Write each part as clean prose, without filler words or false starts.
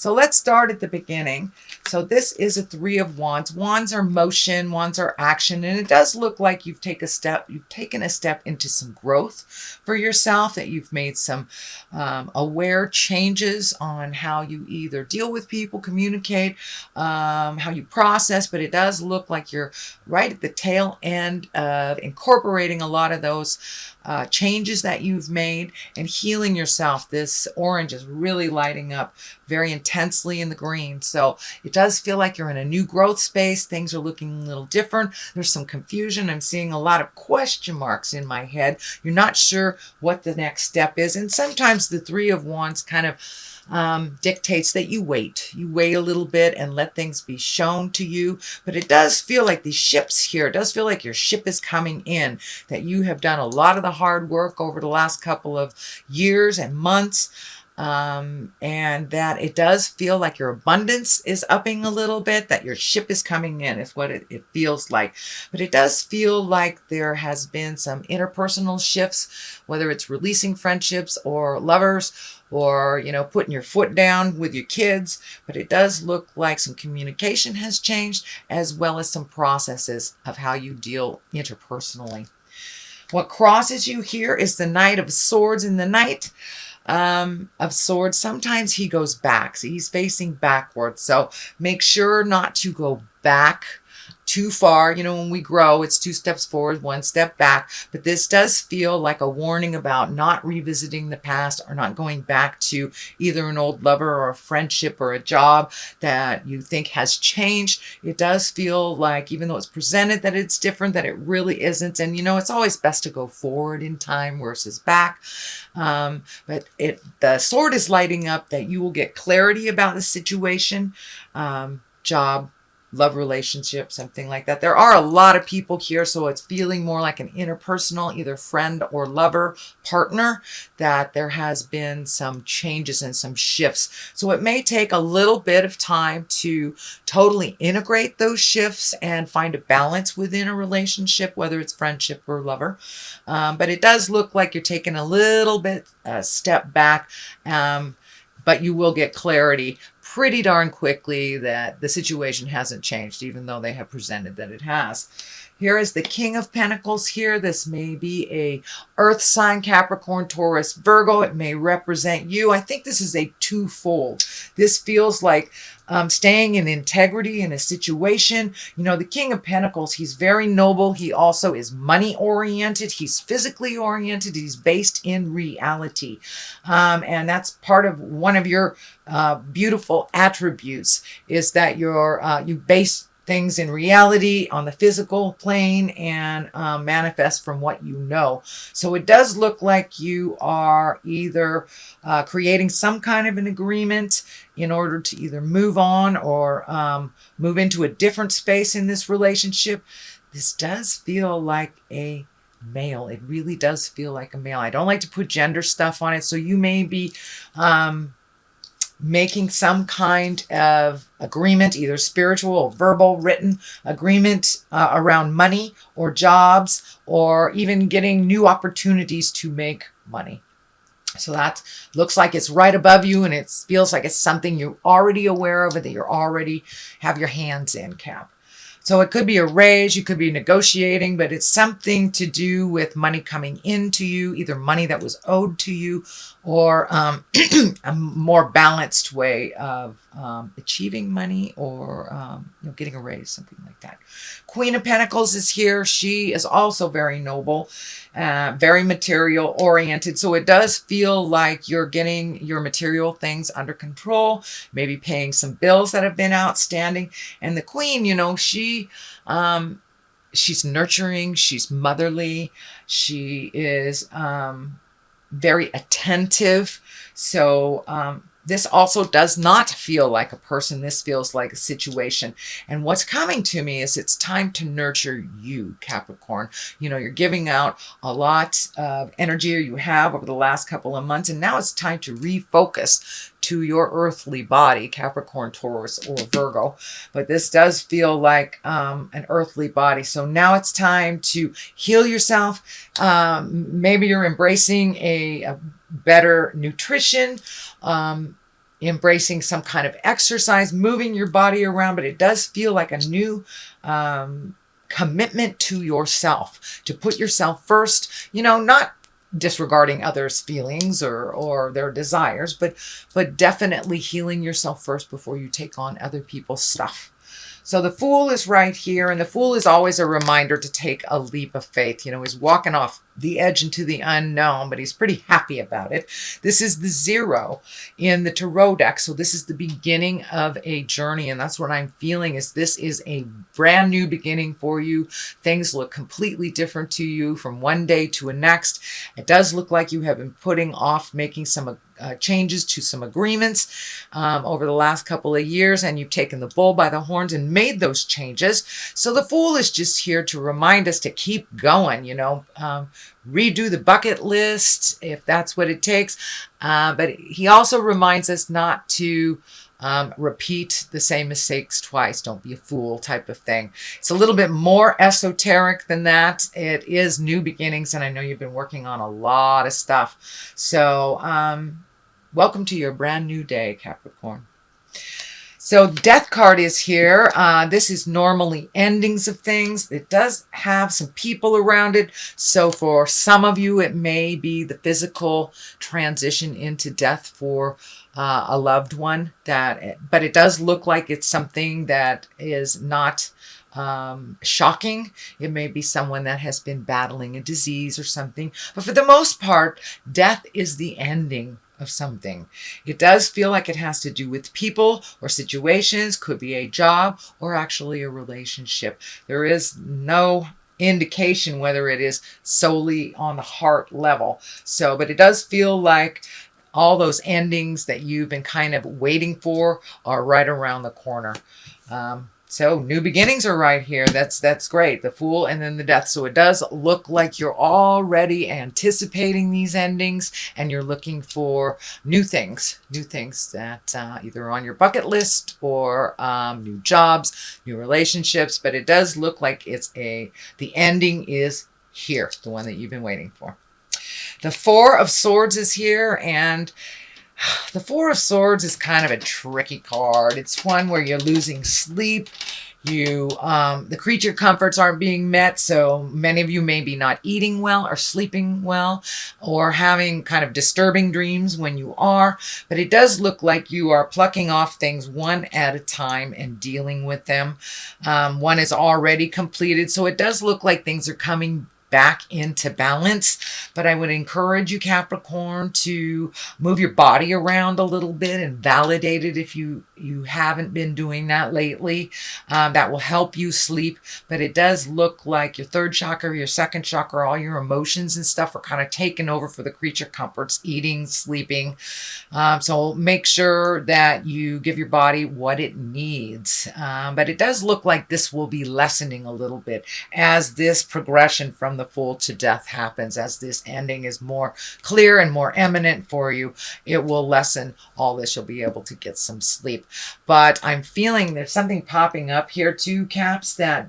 So let's start at the beginning. So this is a Three of Wands. Wands are motion, wands are action, and it does look like you've taken a step into some growth for yourself, that you've made some aware changes on how you either deal with people, communicate, how you process, but it does look like you're right at the tail end of incorporating a lot of those changes that you've made and healing yourself. This orange is really lighting up very intensely in the green. So it does feel like you're in a new growth space. Things are looking a little different. There's some confusion. I'm seeing a lot of question marks in my head. You're not sure what the next step is. And sometimes the Three of Wands kind of dictates that you wait. You wait a little bit and let things be shown to you. But it does feel like these ships here, it does feel like your ship is coming in, that you have done a lot of the hard work over the last couple of years and months. And that it does feel like your abundance is upping a little bit, that your ship is coming in is what it feels like. But it does feel like there has been some interpersonal shifts, whether it's releasing friendships or lovers, or, you know, putting your foot down with your kids. But it does look like some communication has changed, as well as some processes of how you deal interpersonally. What crosses you here is the Knight of Swords. In the Knight of Swords, sometimes he goes back. So he's facing backwards. So make sure not to go back too far. You know, when we grow, it's 2 steps forward, 1 step back. But this does feel like a warning about not revisiting the past, or not going back to either an old lover or a friendship or a job that you think has changed. It does feel like, even though it's presented that it's different, that it really isn't. And, you know, it's always best to go forward in time versus back. But the sword is lighting up that you will get clarity about the situation, job, love relationship, something like that. There are a lot of people here, so it's feeling more like an interpersonal, either friend or lover, partner, that there has been some changes and some shifts. So it may take a little bit of time to totally integrate those shifts and find a balance within a relationship, whether it's friendship or lover. But it does look like you're taking a little bit step back, but you will get clarity pretty darn quickly that the situation hasn't changed, even though they have presented that it has. Here is the King of Pentacles here. This may be a earth sign, Capricorn, Taurus, Virgo. It may represent you. I think this is a twofold. This feels like staying in integrity in a situation. You know, the King of Pentacles, he's very noble. He also is money oriented. He's physically oriented. He's based in reality. And that's part of one of your beautiful attributes, is that you base things in reality on the physical plane and manifest from what you know. So it does look like you are either creating some kind of an agreement in order to either move on or move into a different space in this relationship. This does feel like a male. It really does feel like a male. I don't like to put gender stuff on it. So you may be making some kind of agreement, either spiritual or verbal, written agreement around money or jobs, or even getting new opportunities to make money. So that looks like it's right above you, and it feels like it's something you're already aware of and that you already have your hands in, Cap. So it could be a raise, you could be negotiating, but it's something to do with money coming into you, either money that was owed to you, or a more balanced way of achieving money, or getting a raise, something like that. Queen of Pentacles is here. She is also very noble, very material oriented. So it does feel like you're getting your material things under control, maybe paying some bills that have been outstanding. And the Queen, you know, she's nurturing, she's motherly, she is very attentive. So this also does not feel like a person. This feels like a situation. And what's coming to me is it's time to nurture you, Capricorn. You know, you're giving out a lot of energy you have over the last couple of months, and now it's time to refocus to your earthly body, Capricorn, Taurus, or Virgo. But this does feel like an earthly body. So now it's time to heal yourself. Maybe you're embracing a better nutrition. embracing some kind of exercise, moving your body around, but it does feel like a new commitment to yourself, to put yourself first, not disregarding others' feelings or their desires, but definitely healing yourself first before you take on other people's stuff. So the Fool is right here, and the Fool is always a reminder to take a leap of faith. He's walking off the edge into the unknown, but he's pretty happy about it. This is the 0 in the tarot deck, so this is the beginning of a journey, and that's what I'm feeling is this is a brand new beginning for you. Things look completely different to you from one day to the next. It does look like you have been putting off making some changes to some agreements over the last couple of years, and you've taken the bull by the horns and made those changes. So the Fool is just here to remind us to keep going, redo the bucket list if that's what it takes. But he also reminds us not to repeat the same mistakes twice. Don't be a fool type of thing. It's a little bit more esoteric than that. It is new beginnings, and I know you've been working on a lot of stuff. So welcome to your brand new day, Capricorn. So Death card is here. This is normally endings of things. It does have some people around it. So for some of you, it may be the physical transition into death for a loved one. But it does look like it's something that is not shocking. It may be someone that has been battling a disease or something. But for the most part, death is the ending of something. It does feel like it has to do with people or situations, could be a job or actually a relationship. There is no indication whether it is solely on the heart level. But it does feel like all those endings that you've been kind of waiting for are right around the corner. So new beginnings are right here. That's great. The Fool and then the Death. So it does look like you're already anticipating these endings and you're looking for new things that either on your bucket list or new jobs, new relationships. But it does look like the ending is here, the one that you've been waiting for. The Four of Swords is here, and the Four of Swords is kind of a tricky card. It's one where you're losing sleep. The creature comforts aren't being met, so many of you may be not eating well or sleeping well or having kind of disturbing dreams when you are. But it does look like you are plucking off things one at a time and dealing with them. One is already completed, so it does look like things are coming back into balance. But I would encourage you, Capricorn, to move your body around a little bit and validate it if you haven't been doing that lately. That will help you sleep. But it does look like your third chakra, your second chakra, all your emotions and stuff are kind of taken over for the creature comforts, eating, sleeping. So make sure that you give your body what it needs. But it does look like this will be lessening a little bit as this progression from the Fool to Death happens. As this ending is more clear and more eminent for you, it will lessen all this. You'll be able to get some sleep. But I'm feeling there's something popping up here too, Caps, that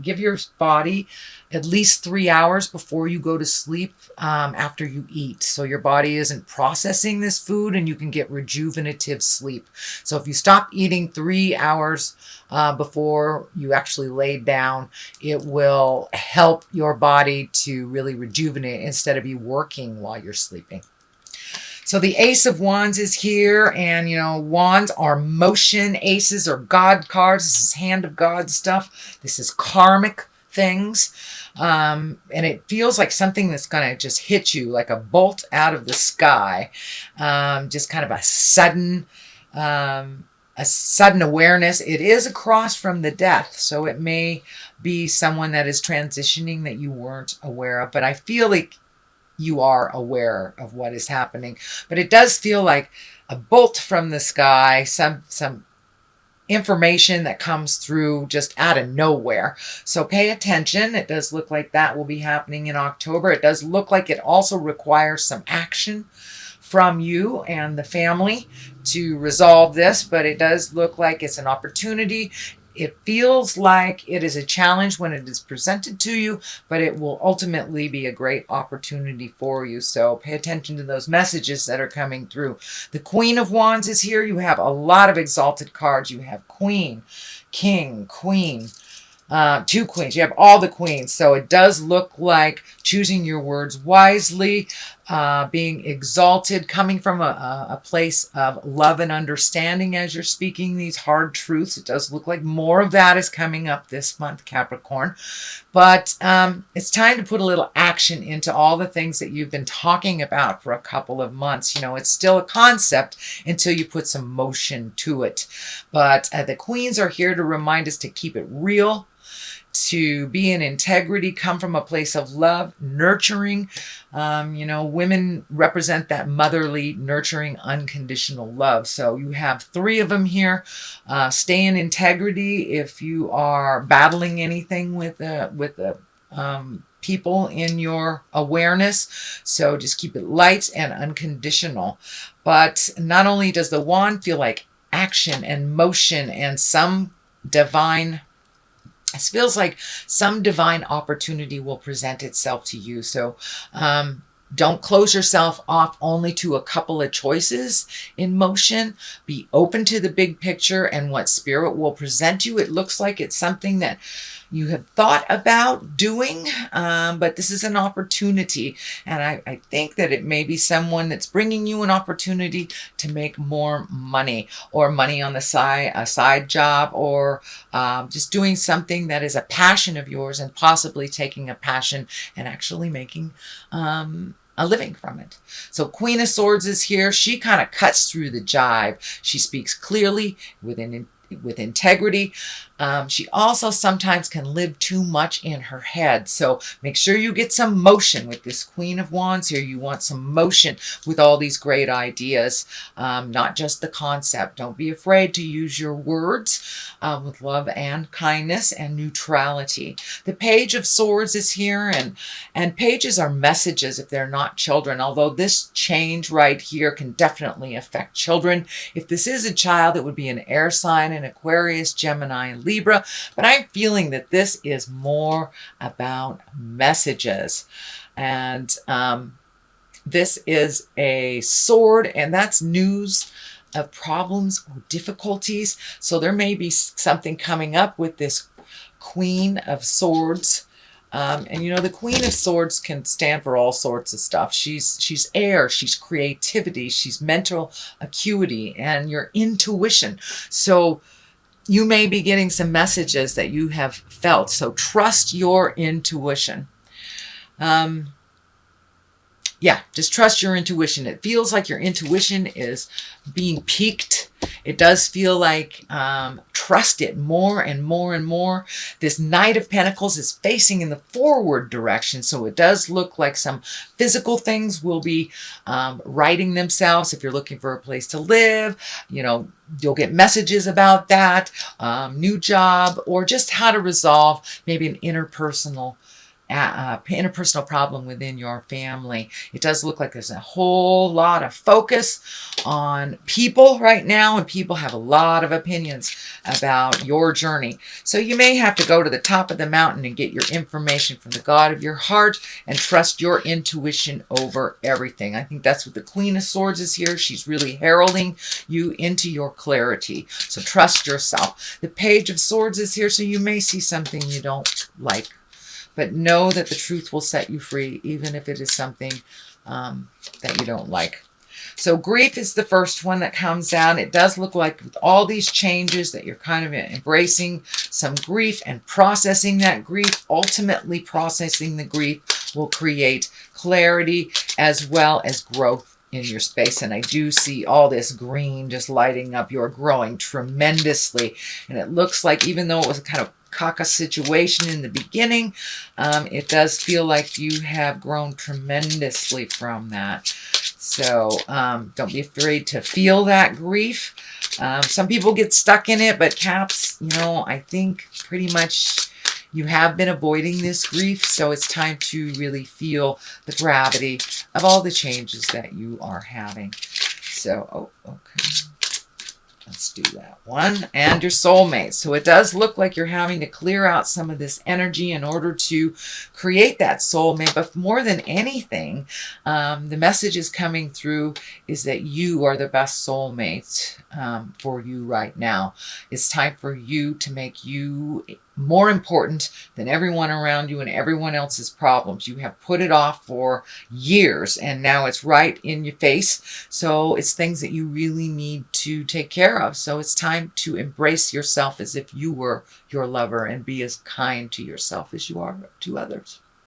give your body at least 3 hours before you go to sleep after you eat. So your body isn't processing this food and you can get rejuvenative sleep. So if you stop eating 3 hours before you actually lay down, it will help your body to really rejuvenate instead of you working while you're sleeping. So the Ace of Wands is here, and wands are motion. Aces are God cards. This is hand of God stuff. This is karmic things. And it feels like something that's going to just hit you like a bolt out of the sky. Just kind of a sudden awareness. It is across from the Death, so it may be someone that is transitioning that you weren't aware of. But I feel like you are aware of what is happening. But it does feel like a bolt from the sky, some information that comes through just out of nowhere. So pay attention. It does look like that will be happening in October. It does look like it also requires some action from you and the family to resolve this, but it does look like it's an opportunity. It feels like it is a challenge when it is presented to you, but it will ultimately be a great opportunity for you. So pay attention to those messages that are coming through. The Queen of Wands is here. You have a lot of exalted cards. You have Queen, King, Queen, 2 queens. You have all the queens. So it does look like choosing your words wisely, being exalted, coming from a place of love and understanding as you're speaking these hard truths. It does look like more of that is coming up this month, Capricorn. But it's time to put a little action into all the things that you've been talking about for a couple of months. You know, it's still a concept until you put some motion to it. But the queens are here to remind us to keep it real, to be in integrity, come from a place of love, nurturing. You know, women represent that motherly, nurturing, unconditional love. So you have 3 of them here. Stay in integrity if you are battling anything with the people in your awareness. So just keep it light and unconditional. But not only does the wand feel like action and motion and some divine, it feels like some divine opportunity will present itself to you. So don't close yourself off only to a couple of choices in motion. Be open to the big picture and what spirit will present you. It looks like it's something that you have thought about doing, but this is an opportunity. And I think that it may be someone that's bringing you an opportunity to make more money, or money on the side, a side job, or just doing something that is a passion of yours, and possibly taking a passion and actually making a living from it. So Queen of Swords is here. She kind of cuts through the jive. She speaks clearly with integrity. She also sometimes can live too much in her head. So make sure you get some motion with this Queen of Wands here. You want some motion with all these great ideas, not just the concept. Don't be afraid to use your words with love and kindness and neutrality. The Page of Swords is here, and pages are messages if they're not children, although this change right here can definitely affect children. If this is a child, it would be an air sign, an Aquarius, Gemini, and Libra, but I'm feeling that this is more about messages. And this is a sword, and that's news of problems or difficulties. So there may be something coming up with this Queen of Swords. And you know, the Queen of Swords can stand for all sorts of stuff. She's air, she's creativity, she's mental acuity, and your intuition. So you may be getting some messages that you have felt. So trust your intuition. Yeah, just trust your intuition. It feels like your intuition is being piqued. It does feel like trust it more and more and more. This Knight of Pentacles is facing in the forward direction, so it does look like some physical things will be righting themselves. If you're looking for a place to live, you know, you'll get messages about that, new job, or just how to resolve maybe an interpersonal problem within your family. It does look like there's a whole lot of focus on people right now, and people have a lot of opinions about your journey. So you may have to go to the top of the mountain and get your information from the God of your heart and trust your intuition over everything. I think that's what the Queen of Swords is here. She's really heralding you into your clarity. So trust yourself. The Page of Swords is here, so you may see something you don't like, but know that the truth will set you free, even if it is something that you don't like. So grief is the first one that comes down. It does look like with all these changes that you're kind of embracing some grief and processing that grief. Ultimately, processing the grief will create clarity as well as growth in your space. And I do see all this green just lighting up. You're growing tremendously. And it looks like, even though it was kind of caca situation in the beginning, it does feel like you have grown tremendously from that. So don't be afraid to feel that grief. Some people get stuck in it, but Caps, you know, I think pretty much you have been avoiding this grief, so it's time to really feel the gravity of all the changes that you are having. So, oh, okay. Let's do that one. And your soulmate. So it does look like you're having to clear out some of this energy in order to create that soulmate. But more than anything, the message is coming through is that you are the best soulmate for you right now. It's time for you to make you more important than everyone around you and everyone else's problems. You have put it off for years and now it's right in your face. So it's things that you really need to take care of. So it's time to embrace yourself as if you were your lover and be as kind to yourself as you are to others.